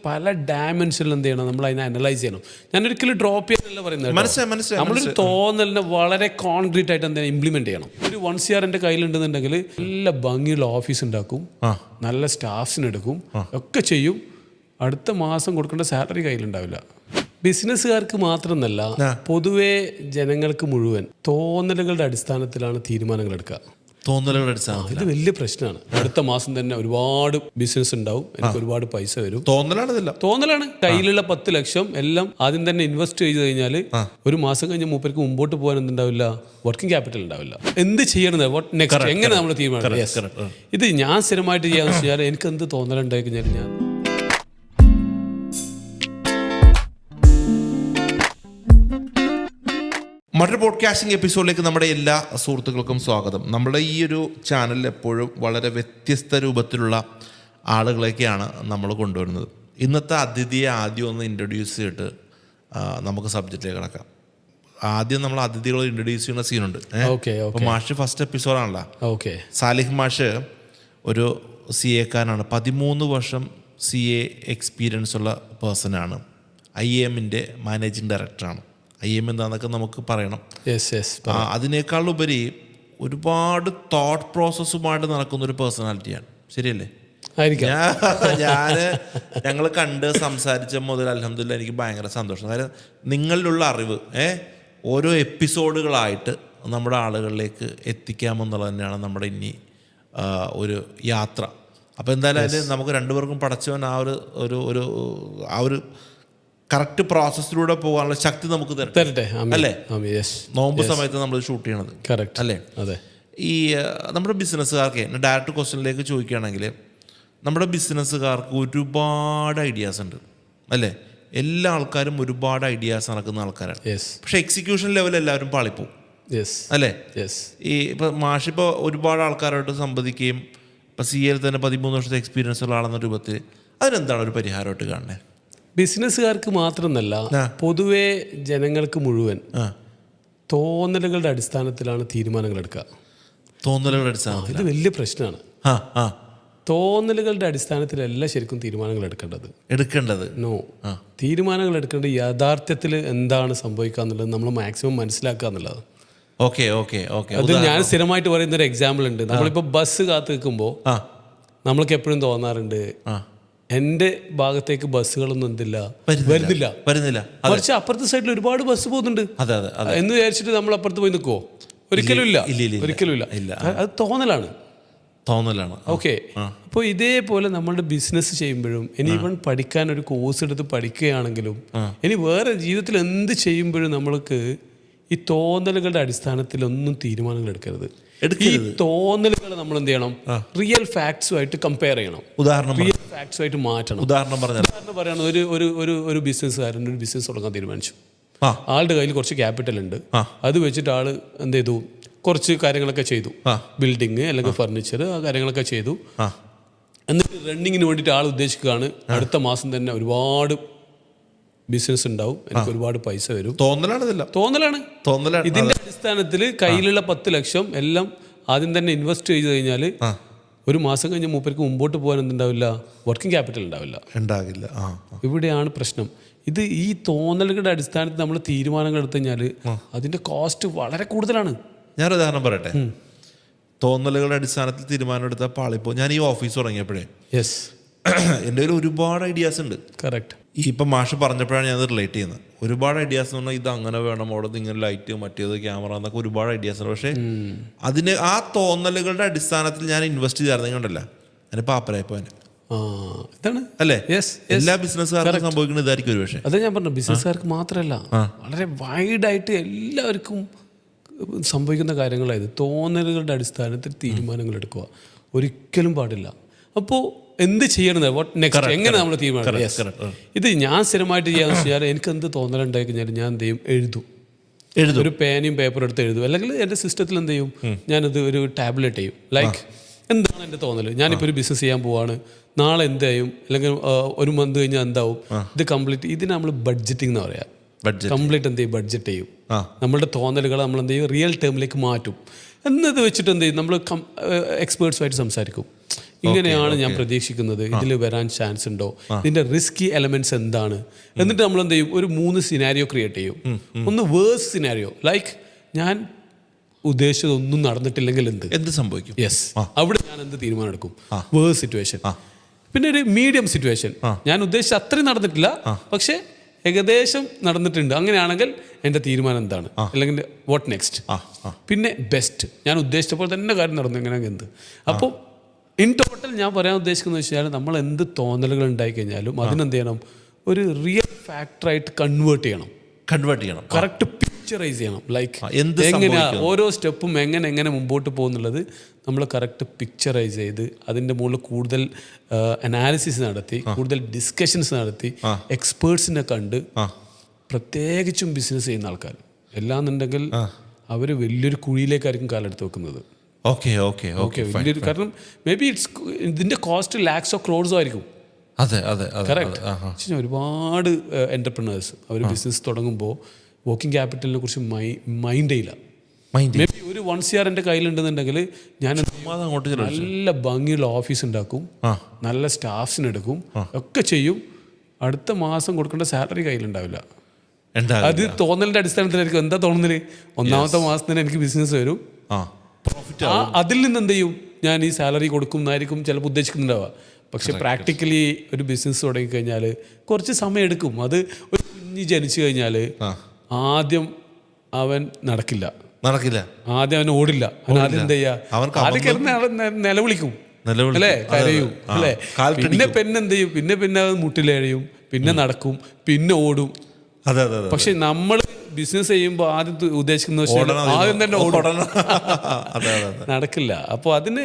പല ഡയമെൻഷനിൽ എന്ത് ചെയ്യണം, നമ്മൾ അതിനെ അനലൈസ് ചെയ്യണം. ഞാൻ ഒരിക്കലും ഡ്രോപ്പ് ചെയ്യാനല്ല പറയുന്നത്. നമ്മളൊരു തോന്നലിനെ വളരെ കോൺക്രീറ്റ് ആയിട്ട് എന്തെങ്കിലും ഇംപ്ലിമെന്റ് ചെയ്യണം. ഒരു 1 CR എൻ്റെ കയ്യിലുണ്ടെന്നുണ്ടെങ്കിൽ നല്ല ഭംഗിയുള്ള ഓഫീസ് ഉണ്ടാക്കും, നല്ല സ്റ്റാഫ്സിന് എടുക്കും, ഒക്കെ ചെയ്യും. അടുത്ത മാസം കൊടുക്കേണ്ട സാലറി കയ്യിലുണ്ടാവില്ല. ബിസിനസ്സുകാർക്ക് മാത്രമെന്നല്ല, പൊതുവെ ജനങ്ങൾക്ക് മുഴുവൻ തോന്നലുകളുടെ അടിസ്ഥാനത്തിലാണ് തീരുമാനങ്ങൾ എടുക്കുക. ഇത് വലിയ പ്രശ്നമാണ്. അടുത്ത മാസം തന്നെ ഒരുപാട് ബിസിനസ് ഉണ്ടാവും, എനിക്ക് ഒരുപാട് പൈസ വരും. തോന്നലാണ്. കയ്യിലുള്ള 10 ലക്ഷം എല്ലാം ആദ്യം തന്നെ ഇൻവെസ്റ്റ് ചെയ്ത് കഴിഞ്ഞാൽ ഒരു മാസം കഴിഞ്ഞ് മൂപ്പർക്ക് മുമ്പോട്ട് പോകാൻ എന്തുണ്ടാവില്ല, വർക്കിംഗ് ക്യാപിറ്റൽ ഉണ്ടാവില്ല. എന്ത് ചെയ്യണത്, നെക്സ്റ്റ് എങ്ങനെ നമ്മൾ തീരുമാനം. ഇത് ഞാൻ സ്ഥിരമായിട്ട് ചെയ്യാന്ന് വെച്ചാൽ എനിക്ക് എന്ത് തോന്നലുണ്ടായി കഴിഞ്ഞാൽ ഞാൻ മറ്റൊരു പോഡ്കാസ്റ്റിംഗ് എപ്പിസോഡിലേക്ക് നമ്മുടെ എല്ലാ സുഹൃത്തുക്കൾക്കും സ്വാഗതം. നമ്മുടെ ഈ ഒരു ചാനലിൽ എപ്പോഴും വളരെ വ്യത്യസ്ത രൂപത്തിലുള്ള ആളുകളെയൊക്കെയാണ് നമ്മൾ കൊണ്ടുവരുന്നത്. ഇന്നത്തെ അതിഥിയെ ആദ്യം ഒന്ന് ഇൻട്രൊഡ്യൂസ് ചെയ്തിട്ട് നമുക്ക് സബ്ജക്റ്റിലേക്ക് കിടക്കാം. ആദ്യം നമ്മൾ അതിഥികളെ ഇൻട്രൊഡ്യൂസ് ചെയ്യുന്ന സീനുണ്ട്. അപ്പോൾ മാഷ് ഫസ്റ്റ് എപ്പിസോഡാണല്ലോ. സാലിഹ് മാഷ് ഒരു CA-കാരനാണ്. 13 വർഷം CA എക്സ്പീരിയൻസ് ഉള്ള പേഴ്സണാണ്. IAM-ൻ്റെ മാനേജിങ് ഡയറക്ടറാണ്. IAM എന്താണെന്നൊക്കെ നമുക്ക് പറയണം. അതിനേക്കാളുപരി ഒരുപാട് തോട്ട് പ്രോസസ്സുമായിട്ട് നടക്കുന്ന ഒരു പേഴ്സണാലിറ്റിയാണ്. ശരിയല്ലേ? ഞങ്ങൾ കണ്ട് സംസാരിച്ച മുതൽ അൽഹംദുലില്ലാ എനിക്ക് ഭയങ്കര സന്തോഷം. അതായത് നിങ്ങളിലുള്ള അറിവ് ഓരോ എപ്പിസോഡുകളായിട്ട് നമ്മുടെ ആളുകളിലേക്ക് എത്തിക്കാമെന്നുള്ളത് തന്നെയാണ് നമ്മുടെ ഇനി ഒരു യാത്ര. അപ്പോൾ എന്തായാലും അതിൽ നമുക്ക് രണ്ടുപേർക്കും പടച്ചവൻ ആ ഒരു കറക്റ്റ് പ്രോസസ്സിലൂടെ പോകാനുള്ള ശക്തി നമുക്ക് തരട്ടെ അല്ലേ? നോമ്പ് സമയത്ത് നമ്മൾ ഷൂട്ട് ചെയ്യണത് അല്ലേ? ഈ നമ്മുടെ ബിസിനസ്സുകാർക്ക് ഡയറക്റ്റ് ക്വസ്റ്റ്യനിലേക്ക് ചോദിക്കുകയാണെങ്കിൽ, നമ്മുടെ ബിസിനസ്സുകാർക്ക് ഒരുപാട് ഐഡിയാസ് ഉണ്ട് അല്ലേ? എല്ലാ ആൾക്കാരും ഒരുപാട് ഐഡിയാസ് നടക്കുന്ന ആൾക്കാരാണ്. പക്ഷെ എക്സിക്യൂഷൻ ലെവൽ എല്ലാവരും പാളിപ്പോവും അല്ലേ? ഈ ഇപ്പം മാഷിപ്പോൾ ഒരുപാട് ആൾക്കാരായിട്ട് സംവദിക്കുകയും ഇപ്പം CA തന്നെ 13 വർഷത്തെ എക്സ്പീരിയൻസ് ഉള്ള ആളെന്ന രൂപത്തിൽ അതിനെന്താണ് ഒരു പരിഹാരമായിട്ട് കാണുന്നത്? ബിസിനസ്സുകാർക്ക് മാത്രമെന്നല്ല, പൊതുവെ ജനങ്ങൾക്ക് മുഴുവൻ തോന്നലുകളുടെ അടിസ്ഥാനത്തിലാണ് തീരുമാനങ്ങൾ എടുക്കുക. ഇത് വലിയ പ്രശ്നമാണ്. തോന്നലുകളുടെ അടിസ്ഥാനത്തിലല്ല ശരിക്കും തീരുമാനങ്ങൾ എടുക്കേണ്ടത്. തീരുമാനങ്ങൾ എടുക്കേണ്ടത് യഥാർത്ഥത്തിൽ എന്താണ് സംഭവിക്കുക എന്നുള്ളത് നമ്മൾ മാക്സിമം മനസ്സിലാക്കുക എന്നുള്ളത്. അത് ഞാൻ സ്ഥിരമായിട്ട് പറയുന്ന ഒരു എക്സാമ്പിൾ ഉണ്ട്. നമ്മളിപ്പോൾ ബസ് കാത്ത് നിൽക്കുമ്പോൾ നമ്മൾക്ക് എപ്പോഴും തോന്നാറുണ്ട്, എൻ്റെ ഭാഗത്തേക്ക് ബസ്സുകളൊന്നും വരുന്നില്ല. കുറച്ച് അപ്പുറത്തെ സൈഡിൽ ഒരുപാട് ബസ് പോകുന്നുണ്ട് എന്ന് വിചാരിച്ചിട്ട് നമ്മൾ അപ്പുറത്ത് പോയി നിൽക്കുമോ? ഒരിക്കലും ഇല്ല. അത് തോന്നലാണ്. ഓക്കെ. അപ്പോൾ ഇതേപോലെ നമ്മളുടെ ബിസിനസ് ചെയ്യുമ്പോഴും, ഇനി ഇവൺ പഠിക്കാൻ ഒരു കോഴ്സ് എടുത്ത് പഠിക്കുകയാണെങ്കിലും, ഇനി വേറെ ജീവിതത്തിൽ എന്ത് ചെയ്യുമ്പോഴും നമ്മൾക്ക് ഈ തോന്നലുകളുടെ അടിസ്ഥാനത്തിലൊന്നും തീരുമാനങ്ങൾ എടുക്കരുത്. ഈ തോന്നലുകൾ നമ്മൾ എന്ത് ചെയ്യണം, റിയൽ ഫാക്ട്സുമായിട്ട് കമ്പയർ ചെയ്യണം. റിയൽ ഫാക്ട്സുമായിട്ട് മാറ്റണം. ഉദാഹരണം പറയണം, ഒരു ബിസിനസ്സുകാരൻ ഒരു ബിസിനസ് തുടങ്ങാൻ തീരുമാനിച്ചു. ആളുടെ കയ്യിൽ കുറച്ച് ക്യാപിറ്റൽ ഉണ്ട്. അത് വെച്ചിട്ട് ആള് എന്ത് ചെയ്തു, കുറച്ച് കാര്യങ്ങളൊക്കെ ചെയ്തു. ബിൽഡിങ് അല്ലെങ്കിൽ ഫർണിച്ചർ, ആ കാര്യങ്ങളൊക്കെ ചെയ്തു. എന്നിട്ട് റണ്ണിങ്ങിന് വേണ്ടിയിട്ട് ആൾ ഉദ്ദേശിക്കുകയാണ്, അടുത്ത മാസം തന്നെ ഒരുപാട് ബിസിനസ് ഉണ്ടാവും, എനിക്ക് ഒരുപാട് പൈസ വരും. തോന്നലാണ്. ഇതിന്റെ അടിസ്ഥാനത്തിൽ കയ്യിലുള്ള 10 ലക്ഷം എല്ലാം ആദ്യം തന്നെ ഇൻവെസ്റ്റ് ചെയ്ത് കഴിഞ്ഞാൽ ഒരു മാസം കഴിഞ്ഞ് മൂപ്പർക്ക് മുമ്പോട്ട് പോകാൻ എന്തുണ്ടാവില്ല, വർക്കിംഗ് ക്യാപിറ്റൽ ഉണ്ടാവില്ല. ഇവിടെയാണ് പ്രശ്നം. ഇത് ഈ തോന്നലുകളുടെ അടിസ്ഥാനത്തിൽ നമ്മൾ തീരുമാനങ്ങൾ എടുത്തു കഴിഞ്ഞാൽ അതിന്റെ കോസ്റ്റ് വളരെ കൂടുതലാണ്. ഞാനൊരു ഉദാഹരണം പറയട്ടെ. തോന്നലുകളുടെ അടിസ്ഥാനത്തിൽ തീരുമാനം എടുത്ത പാളിപ്പോൾ ഞാൻ ഈ ഓഫീസ് തുടങ്ങിയപ്പോഴേ എൻ്റെ കയ്യിൽ ഒരുപാട് ഐഡിയാസ് ഉണ്ട്. കറക്റ്റ്. ഇപ്പം മാഷ് പറഞ്ഞപ്പോഴാണ് ഞാനത് റിലേറ്റ് ചെയ്യുന്നത്. ഒരുപാട് ഐഡിയാസ് എന്ന് പറഞ്ഞാൽ ഇത് അങ്ങനെ വേണം, അവിടെ ഇങ്ങനെ ലൈറ്റ്, മറ്റേത് ക്യാമറ എന്നൊക്കെ ഒരുപാട് ഐഡിയാസ് ഉണ്ട്. പക്ഷേ അതിന് ആ തോന്നലുകളുടെ അടിസ്ഥാനത്തിൽ ഞാൻ ഇൻവെസ്റ്റ് ചെയ്തായിരുന്നെങ്കിൽ ഉണ്ടല്ലോ അതിന് പാപ്പരായപ്പോ അല്ലേ? എല്ലാ ബിസിനസ്സുകാർക്കും സംഭവിക്കുന്നത് ഇതായിരിക്കും ഒരു പക്ഷേ. അതെ ഞാൻ പറഞ്ഞു, ബിസിനസ്സുകാർക്ക് മാത്രമല്ല, വളരെ വൈഡായിട്ട് എല്ലാവർക്കും സംഭവിക്കുന്ന കാര്യങ്ങളായത്. തോന്നലുകളുടെ അടിസ്ഥാനത്തിൽ തീരുമാനങ്ങൾ എടുക്കുക ഒരിക്കലും പാടില്ല. അപ്പോൾ എന്ത് ചെയ്യണത്, നെക്സ്റ്റ് എങ്ങനെ നമ്മൾ തീരുമാനം. ഇത് ഞാൻ സ്ഥിരമായിട്ട് ചെയ്യാന്ന് വെച്ചാൽ എനിക്ക് എന്ത് തോന്നലുണ്ടായി കഴിഞ്ഞാൽ ഞാൻ എന്ത് ചെയ്യും, എഴുതും. ഒരു പേനയും പേപ്പറും എടുത്ത് എഴുതും. അല്ലെങ്കിൽ എൻ്റെ സിസ്റ്റത്തിൽ എന്ത് ചെയ്യും, ഞാനത് ഒരു ടാബ്ലറ്റ് ചെയ്യും. ലൈക്ക് എന്താണ് എൻ്റെ തോന്നൽ, ഞാനിപ്പോൾ ഒരു ബിസിനസ് ചെയ്യാൻ പോവാണ്, നാളെ എന്തായും, അല്ലെങ്കിൽ ഒരു മന്ത് കഴിഞ്ഞാൽ എന്താവും, ഇത് കംപ്ലീറ്റ്. ഇതിന് നമ്മൾ ബഡ്ജറ്റിംഗ് എന്ന് പറയാം. കംപ്ലീറ്റ് എന്ത് ചെയ്യും, ബഡ്ജറ്റ് ചെയ്യും. നമ്മളുടെ തോന്നലുകൾ നമ്മൾ എന്ത് ചെയ്യും, റിയൽ ടേമിലേക്ക് മാറ്റും. എന്നത് വെച്ചിട്ട് എന്ത് ചെയ്യും, നമ്മൾ എക്സ്പേർട്സുമായിട്ട് സംസാരിക്കും. ഇങ്ങനെയാണ് ഞാൻ പ്രതീക്ഷിക്കുന്നത്, ഇതിൽ വരാൻ ചാൻസ് ഉണ്ടോ, ഇതിന്റെ റിസ്കി എലമെന്റ്സ് എന്താണ്. എന്നിട്ട് നമ്മൾ എന്ത് ചെയ്യും, ഒരു 3 സിനാരിയോ ക്രിയേറ്റ് ചെയ്യും. ഒന്ന് വേഴ്സ് സിനാരിയോ, ലൈക്ക് ഞാൻ ഉദ്ദേശിച്ചതൊന്നും നടന്നിട്ടില്ലെങ്കിൽ എന്ത് സംഭവിക്കും, യെസ്, അവിടെ ഞാൻ എന്ത് തീരുമാനം എടുക്കും, വേഴ്സ് സിറ്റുവേഷൻ. പിന്നെ ഒരു മീഡിയം സിറ്റുവേഷൻ, ഞാൻ ഉദ്ദേശിച്ച അത്രയും നടന്നിട്ടില്ല പക്ഷെ ഏകദേശം നടന്നിട്ടുണ്ട്, അങ്ങനെയാണെങ്കിൽ എൻ്റെ തീരുമാനം എന്താണ്, അല്ലെങ്കിൽ വാട്ട് നെക്സ്റ്റ്. പിന്നെ ബെസ്റ്റ്, ഞാൻ ഉദ്ദേശിച്ച പോലെ തന്നെ കാര്യം നടന്നു, എങ്ങനെയാണെങ്കിൽ എന്ത്. അപ്പോൾ ഇൻ ടോട്ടൽ ഞാൻ പറയാൻ ഉദ്ദേശിക്കുന്നത് വെച്ചാൽ നമ്മൾ എന്ത് തോന്നലുകൾ ഉണ്ടായി കഴിഞ്ഞാലും അതിനെന്ത് ചെയ്യണം, ഒരു റിയൽ ഫാക്ടറായിട്ട് കൺവേർട്ട് ചെയ്യണം, കറക്റ്റ് പിക്ചറൈസ് ചെയ്യണം. ലൈക്ക് എങ്ങനെയാ ഓരോ സ്റ്റെപ്പും എങ്ങനെ മുമ്പോട്ട് പോകുന്നുള്ളത് നമ്മൾ കറക്റ്റ് പിക്ചറൈസ് ചെയ്ത് അതിൻ്റെ മുകളിൽ കൂടുതൽ അനാലിസിസ് നടത്തി, കൂടുതൽ ഡിസ്കഷൻസ് നടത്തി, എക്സ്പേർട്സിനെ കണ്ട്, പ്രത്യേകിച്ചും ബിസിനസ് ചെയ്യുന്ന ആൾക്കാർ എല്ലാന്നുണ്ടെങ്കിൽ അവർ വലിയൊരു കുഴിയിലേക്കായിരിക്കും കാലെടുത്ത് വെക്കുന്നത്. വലിയൊരു, കാരണം മേ ബി ഇതിൻ്റെ കോസ്റ്റ് ലാക്സ് ഓഫ് ക്രോഡ്സോ ആയിരിക്കും. കറക്റ്റ്. ഒരുപാട് എന്റർപ്രണേഴ്സ് അവർ ബിസിനസ് തുടങ്ങുമ്പോൾ വർക്കിംഗ് ക്യാപിറ്റലിനെ കുറിച്ച് മൈൻഡ് ചെയ്യില്ല. മേ ബി ഒരു 1 CR എൻ്റെ കയ്യിലുണ്ടെന്നുണ്ടെങ്കിൽ ഞാൻ നല്ല ഭംഗിയുള്ള ഓഫീസ് ഉണ്ടാക്കും, നല്ല സ്റ്റാഫ്സിന് എടുക്കും, ഒക്കെ ചെയ്യും. അടുത്ത മാസം കൊടുക്കേണ്ട സാലറി കയ്യിലുണ്ടാവില്ല. അത് തോന്നലിന്റെ അടിസ്ഥാനത്തിലായിരിക്കും. എന്താ തോന്നുന്നില്ല, ഒന്നാമത്തെ മാസത്തിന് എനിക്ക് ബിസിനസ് വരും, അതിൽ നിന്ന് എന്ത് ചെയ്യും, ഞാൻ ഈ സാലറി കൊടുക്കും എന്നായിരിക്കും ചിലപ്പോൾ ഉദ്ദേശിക്കുന്നുണ്ടാവുക. പക്ഷെ പ്രാക്ടിക്കലി ഒരു ബിസിനസ് തുടങ്ങിക്കഴിഞ്ഞാൽ കുറച്ച് സമയം എടുക്കും. അത് ഒരു കുഞ്ഞ് ജനിച്ചു കഴിഞ്ഞാൽ ആദ്യം അവൻ നടക്കില്ല, ആദ്യം അവൻ ഓടില്ല, അവൻ ആദ്യം എന്താ ചെയ്യുക, ആദ്യം കിടന്ന് നിലവിളിക്കും, അല്ലേ, കരയും, അല്ലേ, പിന്നെ എന്ത് ചെയ്യും, പിന്നെ അവൻ മുട്ടിലെഴയും, പിന്നെ നടക്കും, പിന്നെ ഓടും. പക്ഷെ നമ്മൾ ബിസിനസ് ചെയ്യുമ്പോൾ ആദ്യം ഉദ്ദേശിക്കുന്ന ആദ്യം തന്നെ നടക്കില്ല. അപ്പോൾ അതിന്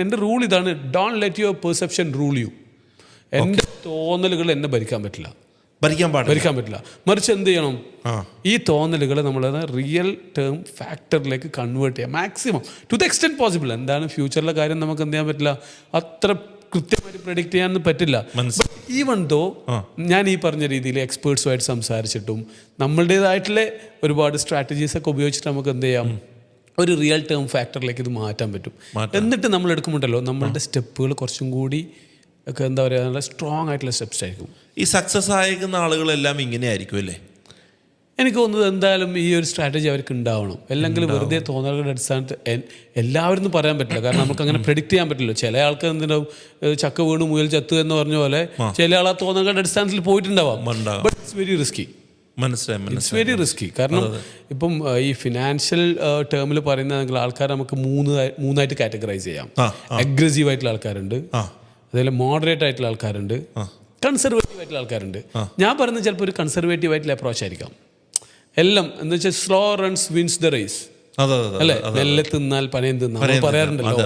എൻ്റെ റൂൾ ഇതാണ്, don't let your perception rule you. എൻ്റെ തോന്നലുകൾ എന്നെ ഭരിക്കാൻ പറ്റില്ല. മറിച്ച് എന്ത് ചെയ്യണം, ഈ തോന്നലുകളെ നമ്മൾ റിയൽ ടേം ഫാക്ടറിലേക്ക് കൺവേർട്ട് ചെയ്യാം maximum two the extent possible. എന്താണ് ഫ്യൂച്ചറിലെ കാര്യം നമുക്ക് എന്ത് ചെയ്യാൻ പറ്റില്ല, അത്ര കൃത്യമായിട്ട് പ്രെഡിക്റ്റ് ചെയ്യാൻ പറ്റില്ല. ഈവൻ ദോ ഞാൻ ഈ പറഞ്ഞ രീതിയിൽ എക്സ്പേർട്സുമായിട്ട് സംസാരിച്ചിട്ടും നമ്മളുടേതായിട്ടുള്ള ഒരുപാട് സ്ട്രാറ്റജീസ് ഒക്കെ ഉപയോഗിച്ചിട്ട് നമുക്ക് എന്ത് ചെയ്യാം, ഒരു റിയൽ ടേം ഫാക്ടറിലേക്ക് ഇത് മാറ്റാൻ പറ്റും. എന്നിട്ട് നമ്മൾ എടുക്കുമ്പോഴല്ലോ നമ്മളുടെ സ്റ്റെപ്പുകൾ കുറച്ചും കൂടി ഒക്കെ എന്താ പറയുക, നല്ല സ്ട്രോങ് ആയിട്ടുള്ള സ്റ്റെപ്സ് ആയിരിക്കും. ഈ സക്സസ് ആയിരിക്കുന്ന ആളുകളെല്ലാം ഇങ്ങനെ ആയിരിക്കും അല്ലേ? എനിക്ക് തോന്നുന്നത് എന്തായാലും ഈ ഒരു സ്ട്രാറ്റജി അവർക്ക് ഉണ്ടാവണം. അല്ലെങ്കിൽ വെറുതെ തോന്നലുകളുടെ അടിസ്ഥാനത്തിൽ എല്ലാവരും പറയാൻ പറ്റില്ല, കാരണം നമുക്ക് അങ്ങനെ പ്രെഡിക്റ്റ് ചെയ്യാൻ പറ്റില്ല. ചില ആൾക്ക് എന്തിനാവും, ചക്ക വീണ് മുയൽ ചത്തു എന്ന് പറഞ്ഞ പോലെ ചില ആൾ ആ തോന്നലുകളുടെ അടിസ്ഥാനത്തിൽ പോയിട്ടുണ്ടാവാം. But it's very risky. It's very risky. കാരണം ഇപ്പം ഈ ഫിനാൻഷ്യൽ ടേമിൽ പറയുന്നതെങ്കിൽ ആൾക്കാർ നമുക്ക് മൂന്നായിട്ട് കാറ്റഗറൈസ് ചെയ്യാം. അഗ്രസീവ് ആയിട്ടുള്ള ആൾക്കാരുണ്ട്, അതേപോലെ മോഡറേറ്റ് ആയിട്ടുള്ള ആൾക്കാരുണ്ട്, കൺസർവേറ്റീവ് ആയിട്ടുള്ള ആൾക്കാരുണ്ട്. ഞാൻ പറയുന്നത് ചിലപ്പോൾ ഒരു കൺസർവേറ്റീവ് ആയിട്ടുള്ള അപ്രോച്ച് ആയിരിക്കാം. എല്ലാം എന്ന് വെച്ചാൽ slow runs wins the race, അല്ലെ, മെല്ലെ തിന്നാൽ പനയം തിന്നാൽ പറയാറുണ്ടല്ലോ.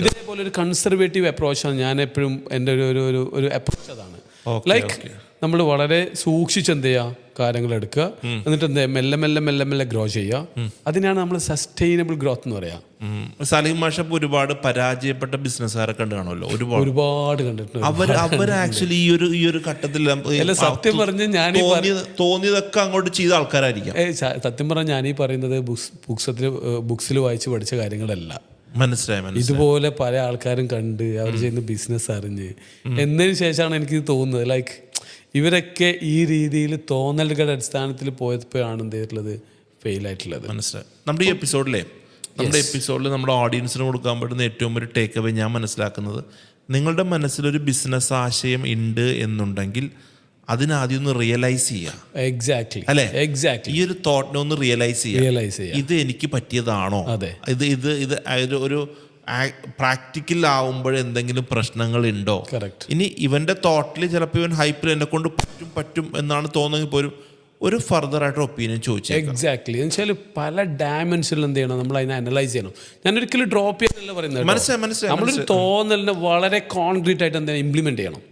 ഇതേപോലെ ഒരു കൺസർവേറ്റീവ് അപ്രോച്ചാണ് ഞാൻ എപ്പോഴും എൻ്റെ ഒരു അപ്രോച്ച് അതാണ്. ലൈക്ക് നമ്മൾ വളരെ സൂക്ഷിച്ച് എന്ത് ചെയ്യുക, കാര്യങ്ങൾ എടുക്കുക, എന്നിട്ട് എന്താ മെല്ലെ ഗ്രോ ചെയ്യുക. അതിനാണ് നമ്മൾ സസ്റ്റൈനബിൾ ഗ്രോത്ത് എന്ന് പറയാം. സലീം മാഷപ്പ് ഒരുപാട് പരാജയപ്പെട്ട ബിസിനസ്സുകാരെ കണ്ടു കാണുമല്ലോ, ഒരുപാട് കണ്ടിട്ടുണ്ട്. അവർ ആക്ച്വലി ഈ ഒരു ഘട്ടത്തിൽ സത്യം പറഞ്ഞ് ഞാൻ തോന്നിയതൊക്കെ അങ്ങോട്ട് ചെയ്ത ആൾക്കാരായിരിക്കാം. സത്യം പറഞ്ഞാൽ ഞാനീ പറയുന്നത് ബുക്സിൽ വായിച്ച് പഠിച്ച കാര്യങ്ങളല്ല. മനസ്സിലായി. ഇതുപോലെ പല ആൾക്കാരും കണ്ട് അവർ ചെയ്യുന്ന ബിസിനസ് അറിഞ്ഞ് എന്നതിന് ശേഷമാണ് എനിക്ക് തോന്നുന്നത്, ലൈക്ക് ഇവരൊക്കെ ഈ രീതിയിൽ തോന്നലുകളുടെ അടിസ്ഥാനത്തിൽ പോയപ്പോഴാണ് എന്ത് ചെയ്തിട്ടുള്ളത്, ഫെയിൽ ആയിട്ടുള്ളത്. മനസ്സിലായി. നമ്മുടെ എപ്പിസോഡിൽ നമ്മുടെ ഓഡിയൻസിന് കൊടുക്കാൻ പറ്റുന്ന ഏറ്റവും ഒരു ടേക്ക് അവേ ഞാൻ മനസ്സിലാക്കുന്നത്, നിങ്ങളുടെ മനസ്സിലൊരു ബിസിനസ് ആശയം ഉണ്ട് എന്നുണ്ടെങ്കിൽ അതിനാദ്യം ഒന്ന് റിയലൈസ് ചെയ്യുക. എക്സാക്ട്ലി അല്ലെ, എക്സാക്ട്ലി. ഈ ഒരു തോട്ടിനെ ഒന്ന് റിയലൈസ് ചെയ്യുക. ഇത് എനിക്ക് പറ്റിയതാണോ, ഇത് ഒരു പ്രാക്ടിക്കൽ ആവുമ്പോൾ എന്തെങ്കിലും പ്രശ്നങ്ങൾ ഉണ്ടോ. ഇനി ഇവന്റെ തോട്ടിൽ ചിലപ്പോൾ ഇവൻ ഹൈപ്പിൽ എന്നെ കൊണ്ട് പറ്റും എന്നാണ് തോന്നുന്നെങ്കിൽ പോലും ഒരു ഫർദർ ആയിട്ട് ഒപ്പീനിയൻ ചോദിച്ചാൽ. എക്സാക്ട്ലി. എന്ന് വെച്ചാൽ പല ഡയമെൻഷനിൽ എന്ത് ചെയ്യണം, നമ്മൾ അതിനെ അനലൈസ് ചെയ്യണം. ഞാൻ ഒരിക്കലും ഡ്രോപ്പ് ചെയ്യാനല്ല പറയുന്നത്. മനസ്സിലായി. നമ്മളൊരു തോന്നലിനെ വളരെ കോൺക്രീറ്റ് ആയിട്ട് എന്താ ഇംപ്ലിമെന്റ് ചെയ്യണം.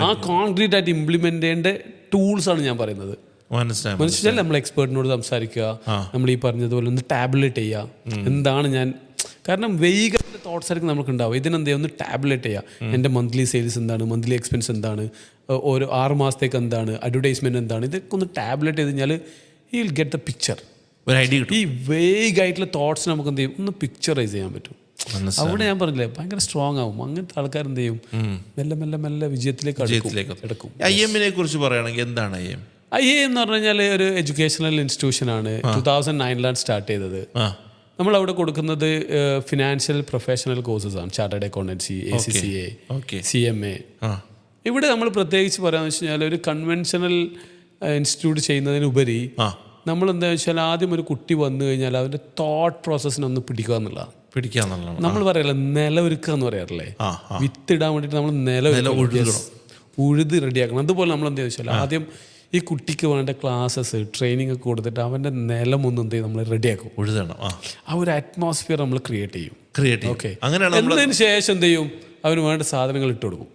ആ കോൺക്രീറ്റ് ആയിട്ട് ഇംപ്ലിമെന്റ് ചെയ്യേണ്ട ടൂൾസ് ആണ് ഞാൻ പറയുന്നത്. മനസ്സിലായി. നമ്മൾ എക്സ്പേർട്ടിനോട് സംസാരിക്കുക, നമ്മൾ ഈ പറഞ്ഞതുപോലെ ഒന്ന് ടാബ്ലറ്റ് ചെയ്യുക. എന്താണ് ഞാൻ, കാരണം വെയ്ഗായിട്ടുള്ള തോട്ട്സ് ആയിരിക്കും നമുക്ക് ഉണ്ടാവുക. ഇതിനെന്താ ഒന്ന് ടാബ്ലറ്റ് ചെയ്യുക. എൻ്റെ മന്ത്ലി സെയിൽസ് എന്താണ്, മന്ത്ലി എക്സ്പെൻസ് എന്താണ്, ഓരോ 6 മാസത്തേക്ക് എന്താണ്, അഡ്വർടൈസ്മെൻറ്റ് എന്താണ്, ഇതൊക്കെ ഒന്ന് ടാബ്ലറ്റ് ചെയ്ത് കഴിഞ്ഞാൽ you will get the picture. ഈ വെയ്ഗായിട്ടുള്ള തോട്ട്സ് നമുക്ക് എന്ത് ചെയ്യും, ഒന്ന് പിക്ചറൈസ് ചെയ്യാൻ പറ്റും. അവിടെ ഞാൻ പറഞ്ഞില്ലേ ഭയങ്കര സ്ട്രോങ് ആവും. അങ്ങനത്തെ ആൾക്കാർ എന്ത് ചെയ്യും, മെല്ലെ മെല്ലെ മെല്ലെ വിജയത്തിലേക്ക് എടുക്കും. IIM കുറിച്ച് പറയുകയാണെങ്കിൽ എന്താണ് IIM? IIM എന്ന് പറഞ്ഞു കഴിഞ്ഞാൽ ഒരു എഡ്യൂക്കേഷണൽ ഇൻസ്റ്റിറ്റ്യൂഷനാണ്. 2009 സ്റ്റാർട്ട് ചെയ്തത്. നമ്മൾ അവിടെ കൊടുക്കുന്നത് ഫിനാൻഷ്യൽ പ്രൊഫഷണൽ കോഴ്സസ് ആണ്. Chartered accountancy, ACCA, CMA. ഇവിടെ നമ്മൾ പ്രത്യേകിച്ച് പറയാന്ന് വെച്ച് കഴിഞ്ഞാൽ ഒരു കൺവെൻഷണൽ ഇൻസ്റ്റിറ്റ്യൂട്ട് ചെയ്യുന്നതിനുപരി നമ്മൾ എന്താ വെച്ചാൽ ആദ്യം ഒരു കുട്ടി വന്നു കഴിഞ്ഞാൽ അവൻ്റെ തോട്ട് പ്രോസസ്സിനൊന്ന് പിടിക്കുക എന്നുള്ളതാണ്. നമ്മൾ പറയല്ലേ നിലൊരുക്കുക എന്ന് പറയാറില്ലേ, വിത്തിടാൻ വേണ്ടിയിട്ട് നമ്മൾ ഉഴുത് റെഡിയാക്കണം. അതുപോലെ നമ്മൾ എന്താ വെച്ചാൽ ആദ്യം ഈ കുട്ടിക്ക് വേണ്ട ക്ലാസ്സസ് ട്രെയിനിങ് ഒക്കെ കൊടുത്തിട്ട് അവൻ്റെ നിലമൊന്നും എന്ത് ചെയ്യും നമ്മൾ റെഡിയാക്കും, ഉഴുതണം. ആ ഒരു അറ്റ്മോസ്ഫിയർ നമ്മൾ ക്രിയേറ്റ് ചെയ്യും. ഓക്കെ, എന്നതിന് ശേഷം എന്ത് ചെയ്യും, അവന് വേണ്ട സാധനങ്ങൾ ഇട്ട് കൊടുക്കും.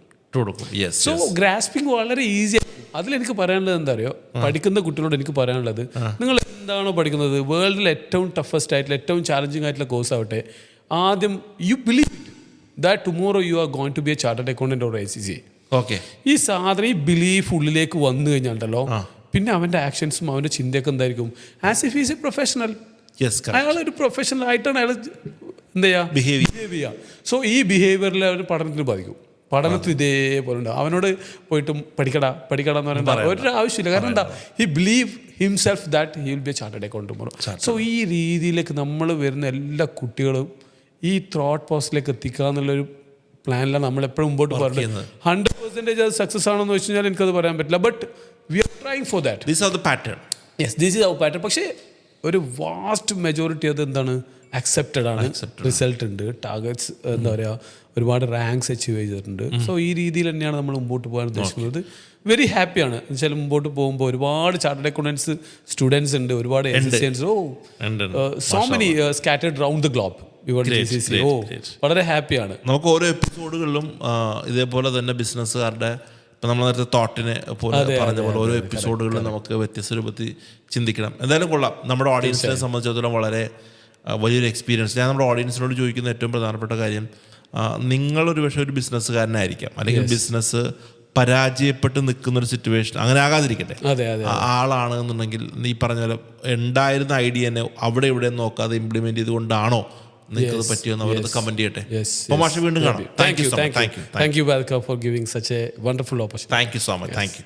സോ ഗ്രാസ്പിംഗ് വളരെ ഈസി. അതിലെനിക്ക് പറയാനുള്ളത് എന്താ അറിയോ, പഠിക്കുന്ന കുട്ടികളോട് എനിക്ക് പറയാനുള്ളത്, നിങ്ങൾ എന്താണോ പഠിക്കുന്നത് വേൾഡിൽ ഏറ്റവും ടഫസ്റ്റ് ആയിട്ടുള്ള ഏറ്റവും ചാലഞ്ചിങ് ആയിട്ടുള്ള കോഴ്സ് ആവട്ടെ, ആദ്യം you believe that tomorrow you are going to be a chartered accountant or ACCA. ഈ സാധനം ഈ ബിലീഫ് ഉള്ളിലേക്ക് വന്നു കഴിഞ്ഞാണ്ടല്ലോ പിന്നെ അവൻ്റെ ആക്ഷൻസും അവൻ്റെ ചിന്തയൊക്കെ എന്തായിരിക്കും, as if is A professional. അയാളൊരു പ്രൊഫഷണൽ ആയിട്ടാണ് അയാൾ എന്താ ചെയ്യുക, ബിഹേവ് ചെയ്യുക. സോ ഈ ബിഹേവിയറിൽ അവർ പഠനത്തിന് ബാധിക്കും. പഠനത്തിൽ ഇതേപോലെ ഉണ്ട്. അവനോട് പോയിട്ട് പഠിക്കടാ എന്ന് പറയുന്നത് ഒരു ആവശ്യമില്ല. കാരണം എന്താ, he believe himself that he will be a chartered accountant. So ഈ രീതിയിലേക്ക് നമ്മൾ വരുന്ന എല്ലാ കുട്ടികളും ഈ തോട്ട് പ്രോസസ്സിലേക്ക് എത്തിക്കുക എന്നുള്ളൊരു പ്ലാനിലാണ് നമ്മൾ എപ്പോഴും മുമ്പോട്ട് പറയുന്നത്. 100% അത് സക്സസ് ആണെന്ന് വെച്ച് കഴിഞ്ഞാൽ എനിക്കത് പറയാൻ പറ്റില്ല. But we are trying for that. This are the pattern. Yes, this is our pattern. പക്ഷേ ഒരു വാസ്റ്റ് മെജോറിറ്റി അത് എന്താണ്, അക്സെപ്റ്റഡ് ആണ്. റിസൾട്ട് ഉണ്ട്, ടാർഗറ്റ്സ് എന്താ പറയുക, ഒരുപാട് റാങ്ക്സ് അച്ചീവ് ചെയ്തിട്ടുണ്ട്. സോ ഈ രീതിയിൽ തന്നെയാണ് നമ്മൾ മുമ്പോട്ട് പോകാൻ ഉദ്ദേശിക്കുന്നത്. വെരി ഹാപ്പിയാണ് എന്നുവെച്ചാൽ മുമ്പോട്ട് പോകുമ്പോൾ ഒരുപാട് ചാർട്ടേഡ് അക്കൗണ്ടൻസ് സ്റ്റുഡൻസ് ഉണ്ട്, ഒരുപാട് so many scattered round the globe. വളരെ ഹാപ്പിയാണ്. നമുക്ക് ഓരോ എപ്പിസോഡുകളിലും ഇതേപോലെ തന്നെ ബിസിനസ്സുകാരുടെ ഇപ്പം നമ്മൾ നേരത്തെ തോട്ടിനെ പോലെ പറഞ്ഞ പോലെ ഓരോ എപ്പിസോഡുകളിലും നമുക്ക് വ്യത്യസ്ത രൂപത്തിൽ ചിന്തിക്കണം. എന്തായാലും കൊള്ളാം. നമ്മുടെ ഓഡിയൻസിനെ സംബന്ധിച്ചിടത്തോളം വളരെ വലിയൊരു എക്സ്പീരിയൻസ്. ഞാൻ നമ്മുടെ ഓഡിയൻസിനോട് ചോദിക്കുന്ന ഏറ്റവും പ്രധാനപ്പെട്ട കാര്യം, നിങ്ങളൊരു പക്ഷേ ഒരു ബിസിനസ്സുകാരനായിരിക്കാം, അല്ലെങ്കിൽ ബിസിനസ് പരാജയപ്പെട്ട് നിൽക്കുന്നൊരു സിറ്റുവേഷൻ അങ്ങനെ ആകാതിരിക്കട്ടെ. ആളാണ് എന്നുണ്ടെങ്കിൽ ഈ പറഞ്ഞ പോലെ ഉണ്ടായിരുന്ന ഐഡിയനെ അവിടെ ഇവിടെ നോക്കാതെ ഇംപ്ലിമെന്റ് ചെയ്തുകൊണ്ടാണോ നിങ്ങൾക്ക് പറ്റിയെന്ന് അവരത് കമന്റ് ചെയ്യട്ടെ. അപ്പോൾ മാഷ് വീണ്ടും കാണാം. Thank you Badka for giving such a wonderful opportunity. Thank you so much. Thank you.